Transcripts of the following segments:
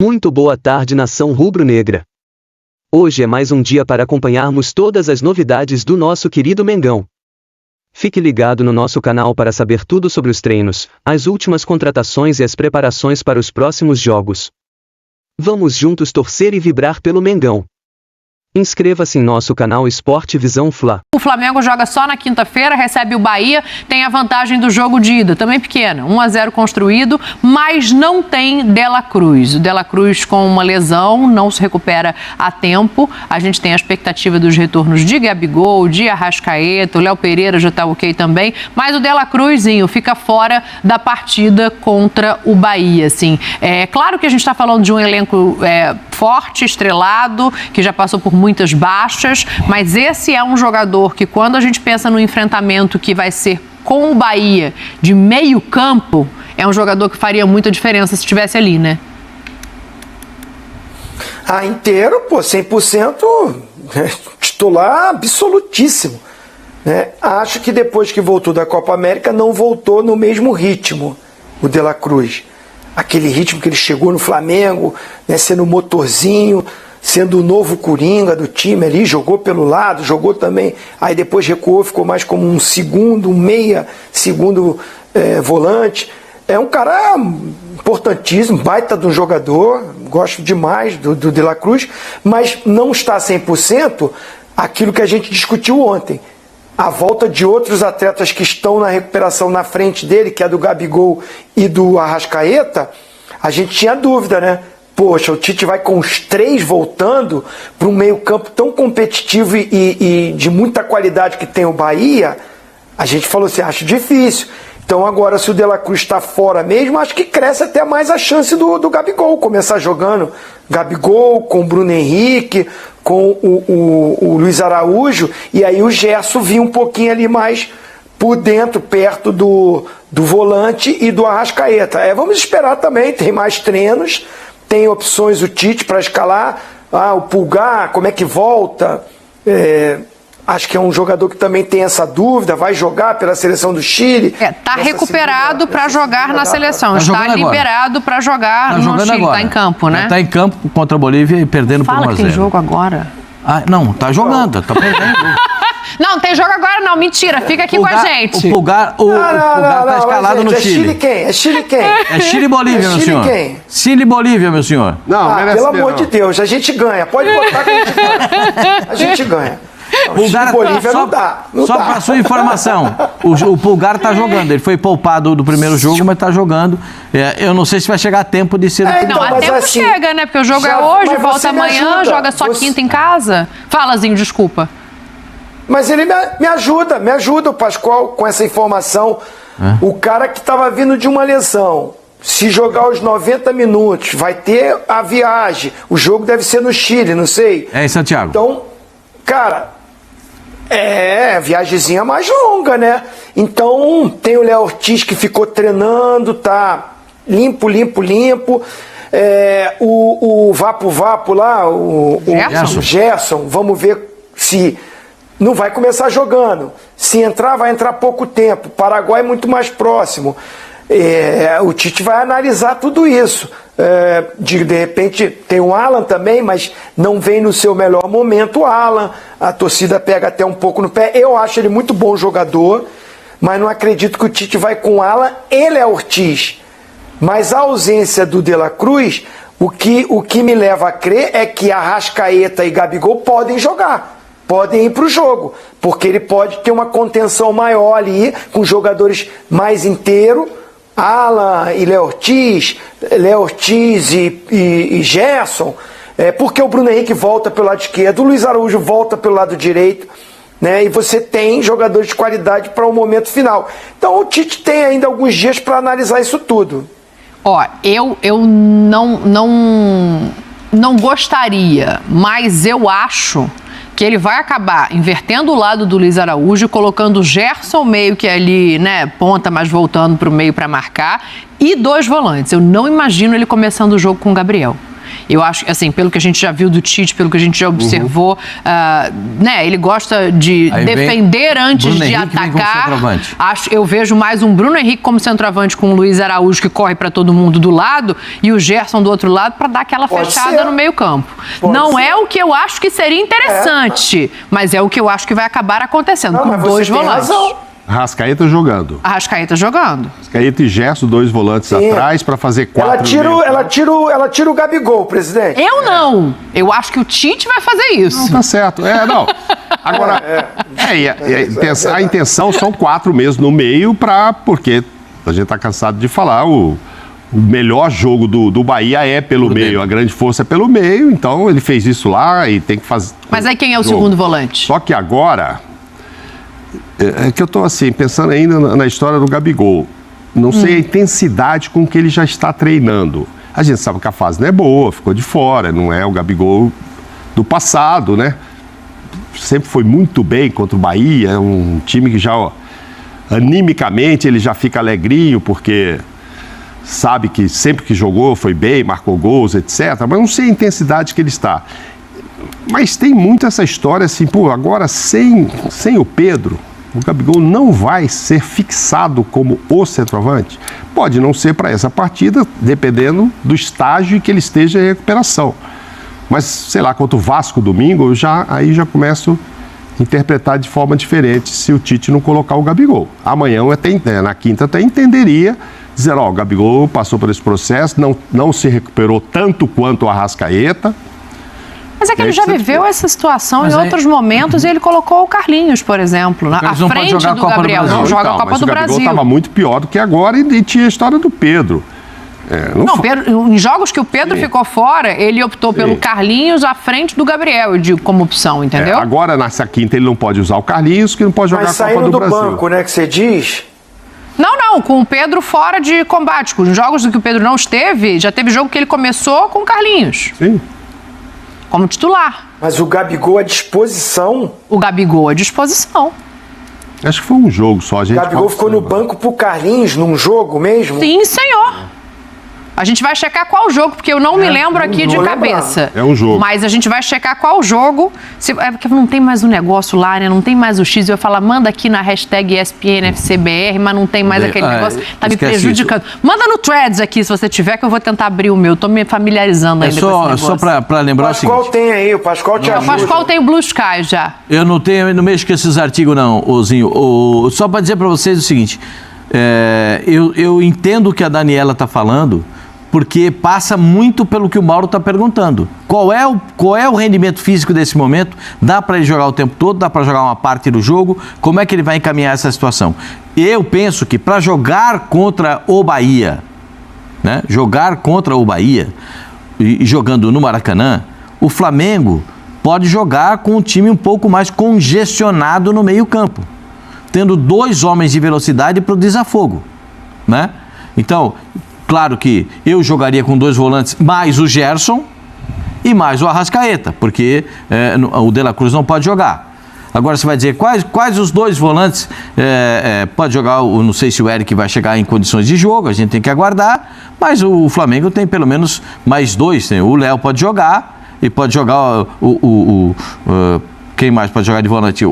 Muito boa tarde, nação rubro-negra. Hoje é mais um dia para acompanharmos todas as novidades do nosso querido Mengão. Fique ligado no nosso canal para saber tudo sobre os treinos, as últimas contratações e as preparações para os próximos jogos. Vamos juntos torcer e vibrar pelo Mengão. Inscreva-se em nosso canal Esporte Visão Fla. O Flamengo joga só na quinta-feira, recebe o Bahia, tem a vantagem do jogo de ida, também pequena, 1-0 construído, mas não tem De La Cruz. O De La Cruz com uma lesão, não se recupera a tempo. A gente tem a expectativa dos retornos de Gabigol, de Arrascaeta, o Léo Pereira já está ok também, mas o De La Cruzinho fica fora da partida contra o Bahia, assim. É claro que a gente está falando de um elenco forte, estrelado, que já passou por muitas baixas, mas esse é um jogador que, quando a gente pensa no enfrentamento que vai ser com o Bahia de meio campo, é um jogador que faria muita diferença se estivesse ali, né? Inteiro, 100%, titular absolutíssimo. Né? Acho que depois que voltou da Copa América, não voltou no mesmo ritmo, o De La Cruz. Aquele ritmo que ele chegou no Flamengo, né, sendo motorzinho, sendo o novo coringa do time ali, jogou pelo lado, jogou também, aí depois recuou, ficou mais como um segundo, um meia, segundo volante. É um cara importantíssimo, baita de um jogador, gosto demais do De La Cruz, mas não está 100% aquilo que a gente discutiu ontem. A volta de outros atletas que estão na recuperação na frente dele, que é do Gabigol e do Arrascaeta, a gente tinha dúvida, né? Poxa, o Tite vai com os três voltando para um meio-campo tão competitivo e de muita qualidade que tem o Bahia. A gente falou assim, acho difícil. Então agora, se o De La Cruz está fora mesmo, acho que cresce até mais a chance do Gabigol começar jogando. Gabigol com o Bruno Henrique, com o Luiz Araújo, e aí o Gerson vir um pouquinho ali mais por dentro, perto do volante e do Arrascaeta. Vamos esperar também, tem mais treinos. Tem opções o Tite para escalar, o Pulgar, como é que volta, acho que é um jogador que também tem essa dúvida, vai jogar pela seleção do Chile. Está recuperado para jogar na seleção, está liberado para jogar no Chile, está em campo, né? Está em campo contra a Bolívia e perdendo por 1-0. Fala que tem jogo agora. Não, está jogando, está perdendo. Não, tem jogo agora não, mentira, fica aqui com a gente. O Pulgar está escalado no Chile. É Chile quem? É Chile quem? É Chile e Bolívia, meu senhor. Quem? Chile e Bolívia, meu senhor. Não, pelo amor de Deus, a gente ganha. Pode botar que a gente ganha. A gente ganha. Pulgar, Bolívia não dá. Só para sua informação, o Pulgar está jogando. Ele foi poupado do primeiro jogo, mas está jogando. Eu não sei se vai chegar a tempo de ser... Não, a tempo assim, chega, né? Porque o jogo é hoje, volta amanhã, joga só quinta em casa. Falazinho, desculpa. Mas ele me ajuda, o Pascoal, com essa informação. O cara que estava vindo de uma lesão, se jogar os 90 minutos, vai ter a viagem. O jogo deve ser no Chile, não sei. É em Santiago. Então, cara, viagemzinha mais longa, né? Então, tem o Léo Ortiz que ficou treinando, tá limpo. O Vapo lá, o Gerson, vamos ver se... não vai começar jogando. Se entrar, vai entrar pouco tempo. O Paraguai é muito mais próximo. O Tite vai analisar tudo isso. De repente, tem o Alan também, mas não vem no seu melhor momento o Alan. A torcida pega até um pouco no pé. Eu acho ele muito bom jogador, mas não acredito que o Tite vai com o Alan. Ele é Ortiz. Mas a ausência do De La Cruz, o que me leva a crer é que Arrascaeta e Gabigol podem jogar. Podem ir para o jogo, porque ele pode ter uma contenção maior ali, com jogadores mais inteiros, Alan e Léo Ortiz e Gerson, porque o Bruno Henrique volta pelo lado esquerdo, o Luiz Araújo volta pelo lado direito, né? E você tem jogadores de qualidade para o momento final. Então o Tite tem ainda alguns dias para analisar isso tudo. Eu não gostaria, mas eu acho que ele vai acabar invertendo o lado do Luiz Araújo, colocando o Gerson meio que ali, né, ponta, mas voltando para o meio para marcar, e dois volantes. Eu não imagino ele começando o jogo com o Gabriel. Eu acho que, assim, pelo que a gente já viu do Tite, pelo que a gente já observou, né, ele gosta de defender antes de atacar. Eu vejo mais um Bruno Henrique como centroavante com o Luiz Araújo, que corre para todo mundo do lado, e o Gerson do outro lado para dar aquela fechada no meio campo. Não é o que eu acho que seria interessante, mas é o que eu acho que vai acabar acontecendo, com 2 volantes. Arrascaeta jogando. Arrascaeta jogando. Arrascaeta e Gerson, 2 volantes atrás para fazer 4. Ela tira o Gabigol, presidente. Eu não. Eu acho que o Tite vai fazer isso. Não, tá certo. Não. Agora, a intenção são 4 mesmo no meio, porque a gente tá cansado de falar, o melhor jogo do Bahia é pelo meio, a grande força é pelo meio, então ele fez isso lá e tem que fazer. Mas aí quem é o segundo volante? Só que agora, é que eu tô assim, pensando ainda na história do Gabigol. Não sei a intensidade com que ele já está treinando. A gente sabe que a fase não é boa, ficou de fora, não é o Gabigol do passado, né? Sempre foi muito bem contra o Bahia, é um time que já, animicamente, ele já fica alegrinho, porque sabe que sempre que jogou foi bem, marcou gols, etc. Mas não sei a intensidade que ele está. Mas tem muito essa história assim, agora sem o Pedro, o Gabigol não vai ser fixado como o centroavante. Pode não ser para essa partida, dependendo do estágio em que ele esteja em recuperação. Mas, sei lá, contra o Vasco domingo, aí já começo a interpretar de forma diferente se o Tite não colocar o Gabigol. Amanhã, na quinta, até entenderia, dizer, o Gabigol passou por esse processo, não se recuperou tanto quanto o Arrascaeta. Mas é que ele já viveu essa situação em outros momentos e ele colocou o Carlinhos, por exemplo, à frente do Gabriel. Não joga a Copa do Brasil. O Gabigol estava muito pior do que agora e tinha a história do Pedro. Pedro, em jogos que o Pedro ficou fora, ele optou pelo Carlinhos à frente do Gabriel, eu digo, como opção, entendeu? Agora, nessa quinta, ele não pode usar o Carlinhos, que não pode jogar a Copa do Brasil. Mas saindo do banco, né, que você diz... Não, com o Pedro fora de combate. Com os jogos em que o Pedro não esteve, já teve jogo que ele começou com o Carlinhos. Sim. Como titular. Mas o Gabigol à disposição? O Gabigol à disposição. Acho que foi um jogo só. O Gabigol ficou no banco pro Carlinhos num jogo mesmo? Sim, senhor. A gente vai checar qual jogo, porque eu não me lembro aqui de cabeça. É um jogo. Mas a gente vai checar qual jogo. É porque não tem mais o negócio lá, né? Não tem mais o X. Eu ia falar, manda aqui na hashtag ESPNFCBR, mas não tem mais aquele negócio. Tá me prejudicando. Isso. Manda no Threads aqui, se você tiver, que eu vou tentar abrir o meu. Tô me familiarizando ainda com esse negócio. Só pra lembrar o seguinte. O Pascoal tem aí, o Pascoal te ajuda. O Pascoal tem o Blue Sky já. Eu não mexo com esses artigos não, Ozinho. Só pra dizer pra vocês o seguinte. Eu entendo o que a Daniela tá falando, porque passa muito pelo que o Mauro está perguntando. Qual é o rendimento físico desse momento? Dá para ele jogar o tempo todo? Dá para jogar uma parte do jogo? Como é que ele vai encaminhar essa situação? Eu penso que para jogar contra o Bahia, né? Jogar contra o Bahia, e jogando no Maracanã, o Flamengo pode jogar com um time um pouco mais congestionado no meio-campo, tendo 2 homens de velocidade para o desafogo, né? Então, claro que eu jogaria com 2 volantes, mais o Gerson e mais o Arrascaeta, porque o De La Cruz não pode jogar. Agora você vai dizer quais os 2 volantes pode jogar, não sei se o Eric vai chegar em condições de jogo, a gente tem que aguardar, mas o Flamengo tem pelo menos mais 2, né? O Léo pode jogar e pode jogar quem mais pode jogar de volante?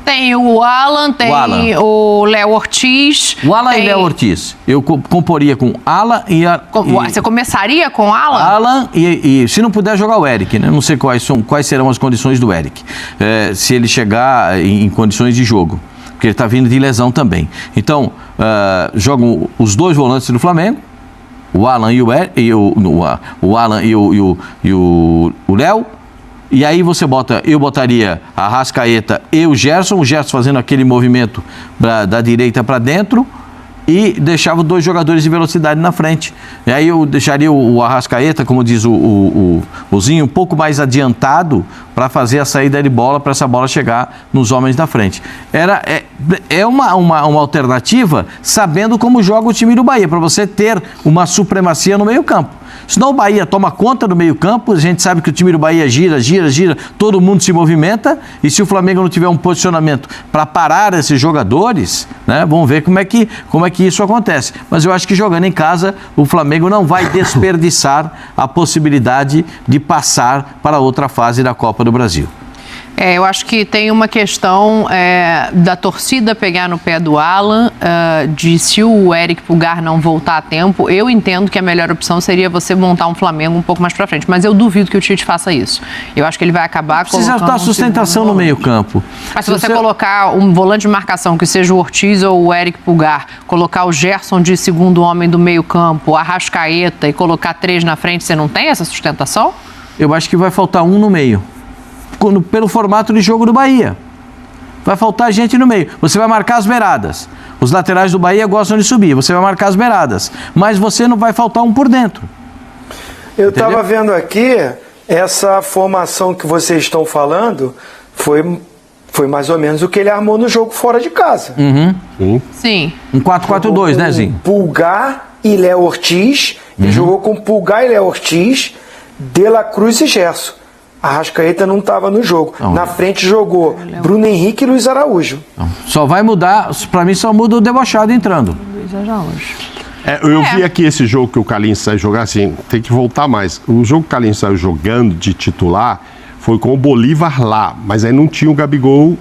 Tem o Alan, tem o Léo Ortiz. O Alan e Léo Ortiz. Eu comporia com Alan e... Você começaria com Alan? Alan e se não puder jogar o Eric, né? Não sei quais serão as condições do Eric. Se ele chegar em condições de jogo. Porque ele está vindo de lesão também. Então, jogam os 2 volantes do Flamengo. O Alan e o Alan e o Léo. E aí eu botaria a Arrascaeta e o Gerson fazendo aquele movimento da direita para dentro e deixava 2 jogadores de velocidade na frente. E aí eu deixaria o Arrascaeta, como diz o Zinho, um pouco mais adiantado para fazer a saída de bola, para essa bola chegar nos homens da frente. É uma alternativa sabendo como joga o time do Bahia, para você ter uma supremacia no meio-campo. Senão o Bahia toma conta do meio-campo, a gente sabe que o time do Bahia gira, todo mundo se movimenta, e se o Flamengo não tiver um posicionamento para parar esses jogadores, né, vamos ver como é que isso acontece. Mas eu acho que jogando em casa, o Flamengo não vai desperdiçar a possibilidade de passar para outra fase da Copa do Brasil. Eu acho que tem uma questão da torcida pegar no pé do Alan, de se o Eric Pulgar não voltar a tempo. Eu entendo que a melhor opção seria você montar um Flamengo um pouco mais pra frente, mas eu duvido que o Tite faça isso. Eu acho que ele vai acabar precisa colocando... dar sustentação no meio-campo. Mas se você colocar um volante de marcação, que seja o Ortiz ou o Eric Pulgar, colocar o Gerson de segundo homem do meio-campo, a Arrascaeta e colocar 3 na frente, você não tem essa sustentação? Eu acho que vai faltar um no meio. Pelo formato de jogo do Bahia. Vai faltar gente no meio. Você vai marcar as beiradas. Os laterais do Bahia gostam de subir. Você vai marcar as beiradas. Mas você não vai faltar um por dentro. Eu estava vendo aqui, essa formação que vocês estão falando foi mais ou menos o que ele armou no jogo fora de casa. Sim. Um 4-4-2, né, Zinho? Pulgar e Léo Ortiz. Ele jogou com Pulgar e Léo Ortiz, De La Cruz e Gerson. A Arrascaeta não estava no jogo. Não. Na frente jogou Bruno Henrique e Luiz Araújo. Não. Só vai mudar, para mim só muda o debochado entrando. Luiz Araújo. Eu vi aqui esse jogo que o Carlinhos saiu jogar, assim, tem que voltar mais. O jogo que o Carlinhos saiu jogando de titular foi com o Bolívar lá, mas aí não tinha o Gabigol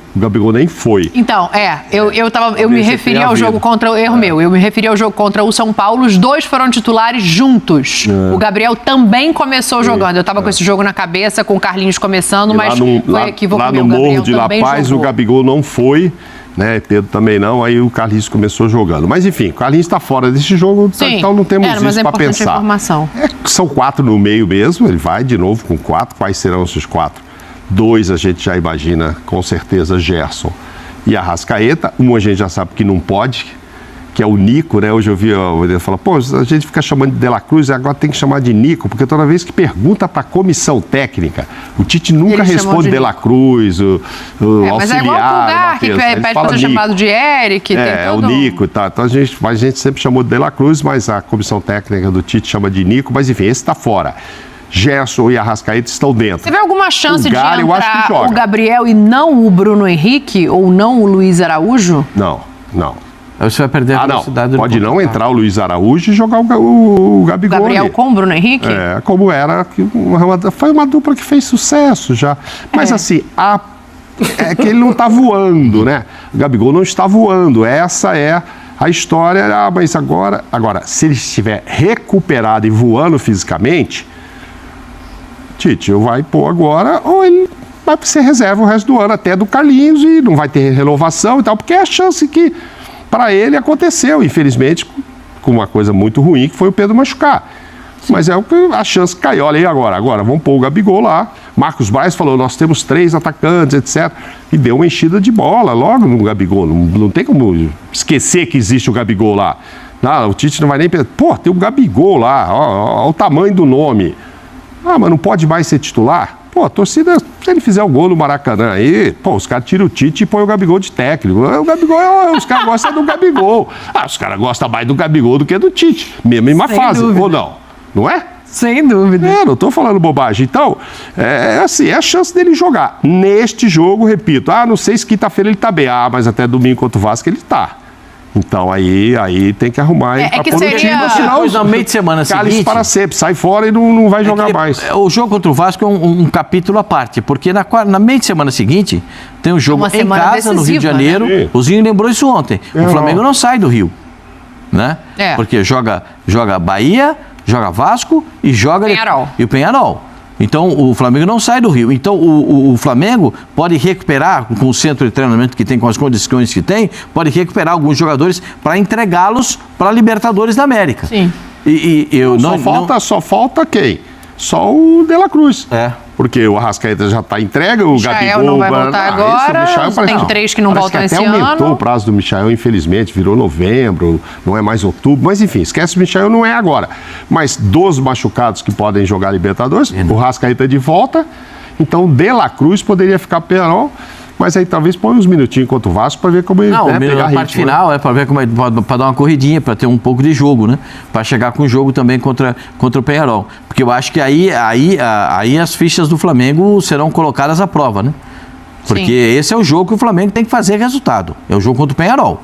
nem foi. Então, eu me referi ao jogo contra eu me referi ao jogo contra o São Paulo, os dois foram titulares juntos. O Gabriel também começou jogando. Eu estava com esse jogo na cabeça, com o Carlinhos começando, mas foi equívoco lá meu. no Morro de La Paz, o Gabigol não foi, né? Pedro também não, aí o Carlinhos começou jogando. Mas enfim, o Carlinhos está fora desse jogo, sim, então não temos isso para pensar. Informação. São 4 no meio mesmo, ele vai de novo com 4. Quais serão esses 4? 2 a gente já imagina, com certeza, Gerson e Arrascaeta. Um a gente já sabe que não pode, que é o Nico, né? Hoje eu vi ele falar, pô, a gente fica chamando de De La Cruz, agora tem que chamar de Nico, porque toda vez que pergunta para a comissão técnica, o Tite nunca responde De La Cruz, o auxiliar. Mas é igual o Pulgar, que pede para ser chamado de Eric. É o Nico e tal. Então a gente sempre chamou de La Cruz, mas a comissão técnica do Tite chama de Nico, mas enfim, esse está fora. Gerson e Arrascaeta estão dentro. Você vê alguma chance de entrar eu acho que joga. O Gabriel e não o Bruno Henrique ou não o Luiz Araújo? Não. Aí você vai perder a velocidade. Pode não entrar o Luiz Araújo e jogar o Gabigol. Gabriel ali. Com o Bruno Henrique? Como era. Foi uma dupla que fez sucesso já. Mas assim, é que ele não está voando, né? O Gabigol não está voando. Essa é a história. Mas agora, se ele estiver recuperado e voando fisicamente, Tite, vai pôr agora, ou ele vai ser reserva o resto do ano, até do Carlinhos, e não vai ter renovação e tal, porque é a chance que, para ele, aconteceu, infelizmente, com uma coisa muito ruim, que foi o Pedro machucar. Sim. Mas a chance caiu. Olha aí agora, vamos pôr o Gabigol lá. Marcos Braz falou, nós temos 3 atacantes, etc. E deu uma enchida de bola logo no Gabigol. Não tem como esquecer que existe o Gabigol lá. Não, o Tite não vai nem pensar, pô, tem o Gabigol lá, ó o tamanho do nome. Mas não pode mais ser titular? Pô, a torcida, se ele fizer o gol no Maracanã aí, pô, os caras tiram o Tite e põem o Gabigol de técnico. O Gabigol, os caras gostam do Gabigol. Os caras gostam mais do Gabigol do que do Tite. Mesmo em uma fase, ou não? Não é? Sem dúvida. Não tô falando bobagem. Então, assim, é a chance dele jogar. Neste jogo, repito, não sei se quinta-feira ele tá bem. Mas até domingo contra o Vasco ele tá. Então aí tem que arrumar pra pôr no time, senão no meio de semana seguinte para sempre, sai fora e não vai jogar mais. O jogo contra o Vasco é um capítulo à parte, porque na meio de semana seguinte tem um jogo em casa no Rio de Janeiro, né? O Zinho lembrou isso ontem, o Flamengo não sai do Rio, né? Porque joga Bahia, joga Vasco e joga o Peñarol. Então, o Flamengo não sai do Rio. Então, o Flamengo pode recuperar, com o centro de treinamento que tem, com as condições que tem, pode recuperar alguns jogadores para entregá-los para a Libertadores da América. Sim. Só falta quem? Só o De La Cruz. Porque o Arrascaeta já está entregue, o Gabigol não vai voltar agora, tem 3 que não voltam esse ano. Até aumentou o prazo do Michael, infelizmente, virou novembro, não é mais outubro, mas enfim, esquece o Michael, não é agora. Mas dos machucados que podem jogar Libertadores, o Arrascaeta de volta Então, De La Cruz poderia ficar Penharol, mas aí talvez põe uns minutinhos contra o Vasco para ver como ele pegar a parte final para ver como para dar uma corridinha, para ter um pouco de jogo, né? Para chegar com o jogo também contra o Penharol. Porque eu acho que aí as fichas do Flamengo serão colocadas à prova, né? Porque Sim. Esse é o jogo que o Flamengo tem que fazer resultado. É o jogo contra o Penharol.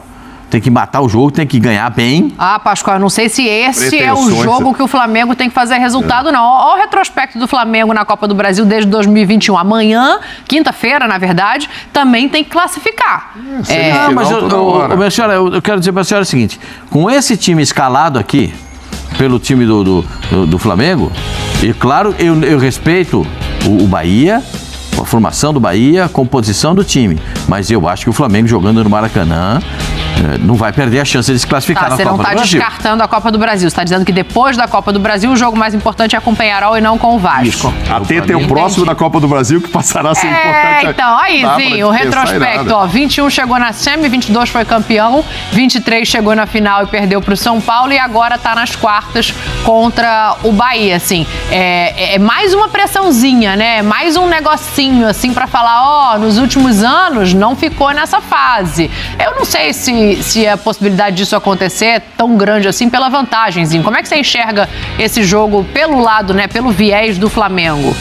Tem que matar o jogo, tem que ganhar bem. Pascoal, eu não sei se esse é o jogo que o Flamengo tem que fazer resultado, não. Olha o retrospecto do Flamengo na Copa do Brasil desde 2021. Amanhã, quinta-feira, na verdade, também tem que classificar. Mas minha senhora, eu quero dizer para a senhora o seguinte, com esse time escalado aqui, pelo time do Flamengo, e claro, eu respeito o Bahia, a formação do Bahia, a composição do time, mas eu acho que o Flamengo jogando no Maracanã não vai perder a chance de se classificar na Copa do Brasil. Você não está descartando a Copa do Brasil. Você está dizendo que depois da Copa do Brasil o jogo mais importante é com o Penharol e não com o Vasco. Isso. Até ter o próximo da Copa do Brasil que passará a ser importante. Então, aí, Zinho, o retrospecto. 21 chegou na semi, 22 foi campeão, 23 chegou na final e perdeu para o São Paulo e agora está nas quartas contra o Bahia, assim. É mais uma pressãozinha, né? Mais um negocinho, assim, para falar, nos últimos anos não ficou nessa fase. Eu não sei se a possibilidade disso acontecer é tão grande assim pela vantagemzinha. Como é que você enxerga esse jogo pelo lado, né, pelo viés do Flamengo?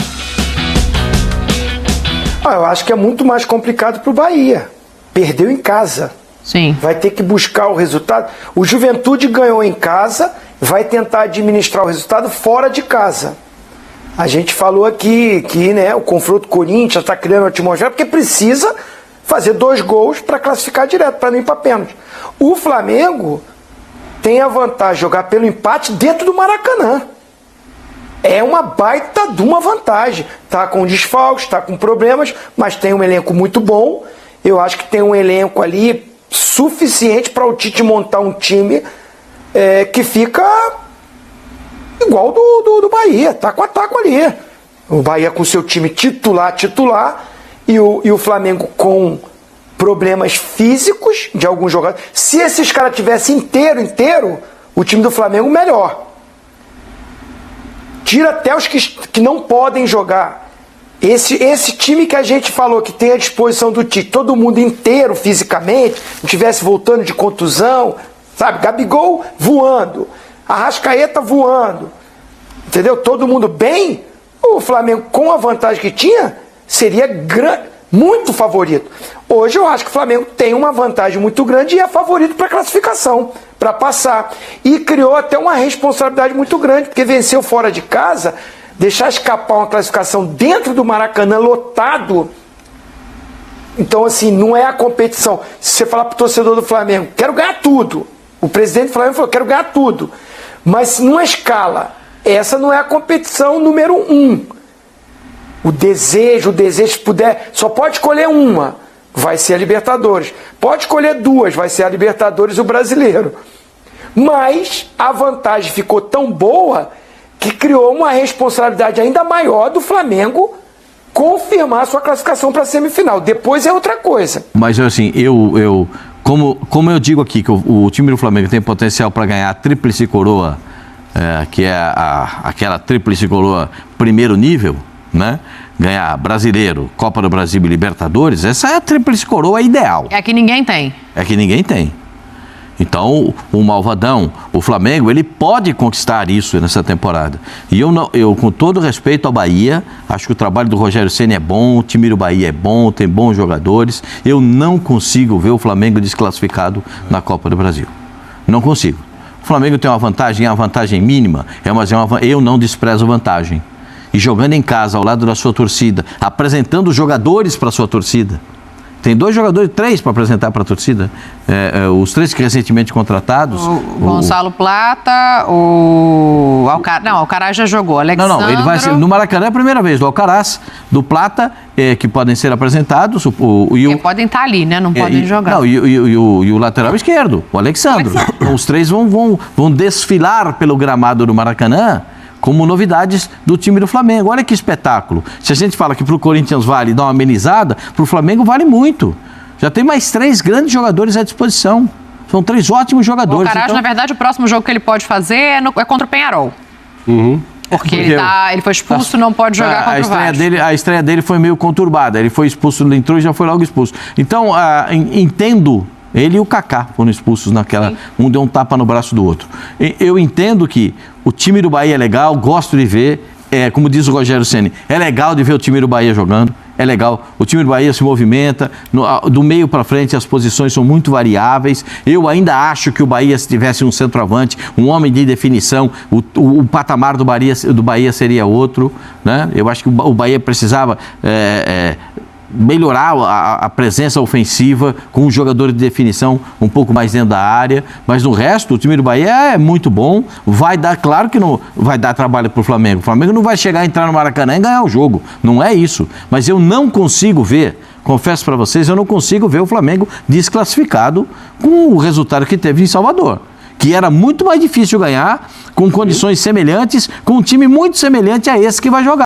Eu acho que é muito mais complicado para o Bahia. Perdeu em casa. Sim. Vai ter que buscar o resultado. O Juventude ganhou em casa, vai tentar administrar o resultado fora de casa. A gente falou aqui que, né, o confronto Corinthians está criando uma atmosfera porque precisa fazer 2 gols para classificar direto, para não ir para pênalti. O Flamengo tem a vantagem de jogar pelo empate dentro do Maracanã. É uma baita de uma vantagem. Tá com desfalques, tá com problemas, mas tem um elenco muito bom. Eu acho que tem um elenco ali suficiente para o Tite montar um time que fica igual do Bahia, taco a taco ali. O Bahia com seu time titular, e o Flamengo com problemas físicos de alguns jogadores. Se esses caras tivessem inteiro, o time do Flamengo melhor. Tira até os que não podem jogar. Esse time que a gente falou que tem à disposição do Tite, todo mundo inteiro fisicamente, não tivesse voltando de contusão, sabe? Gabigol voando, Arrascaeta voando, entendeu? Todo mundo bem, o Flamengo com a vantagem que tinha, seria muito favorito. Hoje eu acho que o Flamengo tem uma vantagem muito grande e é favorito para classificação, para passar. E criou até uma responsabilidade muito grande, porque venceu fora de casa, deixar escapar uma classificação dentro do Maracanã lotado. Então, assim, não é a competição. Se você falar para o torcedor do Flamengo, quero ganhar tudo. O presidente do Flamengo falou, quero ganhar tudo. Mas numa escala, essa não é a competição número 1. O desejo, se puder, só pode escolher uma, vai ser a Libertadores. Pode escolher 2, vai ser a Libertadores e o Brasileiro. Mas a vantagem ficou tão boa que criou uma responsabilidade ainda maior do Flamengo confirmar sua classificação para a semifinal. Depois é outra coisa. Mas assim, como eu digo aqui, que o time do Flamengo tem potencial para ganhar a tríplice coroa, que é aquela tríplice coroa primeiro nível, né? Ganhar Brasileiro, Copa do Brasil e Libertadores, essa é a tríplice coroa ideal. É que ninguém tem. É que ninguém tem. Então, o malvadão, o Flamengo, ele pode conquistar isso nessa temporada. E eu, com todo respeito ao Bahia, acho que o trabalho do Rogério Ceni é bom, o time do Bahia é bom, tem bons jogadores. Eu não consigo ver o Flamengo desclassificado na Copa do Brasil. Não consigo. O Flamengo tem uma vantagem mínima, eu não desprezo vantagem. E jogando em casa, ao lado da sua torcida, apresentando jogadores para a sua torcida. Tem 2 jogadores, 3 para apresentar para a torcida. Os 3 que recentemente contratados. O Gonçalo Plata, o Alcaraz. Não, o Alcaraz já jogou. Alexandre... Não, ele vai ser. No Maracanã é a primeira vez. Do Alcaraz, do Plata, que podem ser apresentados. Podem estar ali, né? Não podem jogar. Não, e o lateral esquerdo, o Alexandre. Então, os 3 vão desfilar pelo gramado do Maracanã como novidades do time do Flamengo. Olha que espetáculo. Se a gente fala que para o Corinthians vale dar uma amenizada, para o Flamengo vale muito. Já tem mais 3 grandes jogadores à disposição. São 3 ótimos jogadores. O Alcaraz, na verdade, o próximo jogo que ele pode fazer é contra o Penharol. Porque ele foi expulso, não pode jogar contra o Vasco. A estreia dele foi meio conturbada. Ele foi expulso, ele entrou e já foi logo expulso. Então, entendo, ele e o Kaká foram expulsos naquela... Sim. Um deu um tapa no braço do outro. Eu entendo que o time do Bahia é legal, gosto de ver, como diz o Rogério Ceni, é legal de ver o time do Bahia jogando. É legal, o time do Bahia se movimenta, do meio para frente as posições são muito variáveis. Eu ainda acho que o Bahia, se tivesse um centroavante, um homem de definição, o patamar do Bahia seria outro, né? Eu acho que o Bahia precisava melhorar a presença ofensiva com um jogador de definição um pouco mais dentro da área, mas no resto o time do Bahia é muito bom, vai dar, claro que não vai dar trabalho para o Flamengo não vai chegar a entrar no Maracanã e ganhar o jogo, não é isso, mas eu não consigo ver, confesso para vocês, eu não consigo ver o Flamengo desclassificado com o resultado que teve em Salvador, que era muito mais difícil ganhar, com condições semelhantes, com um time muito semelhante a esse que vai jogar.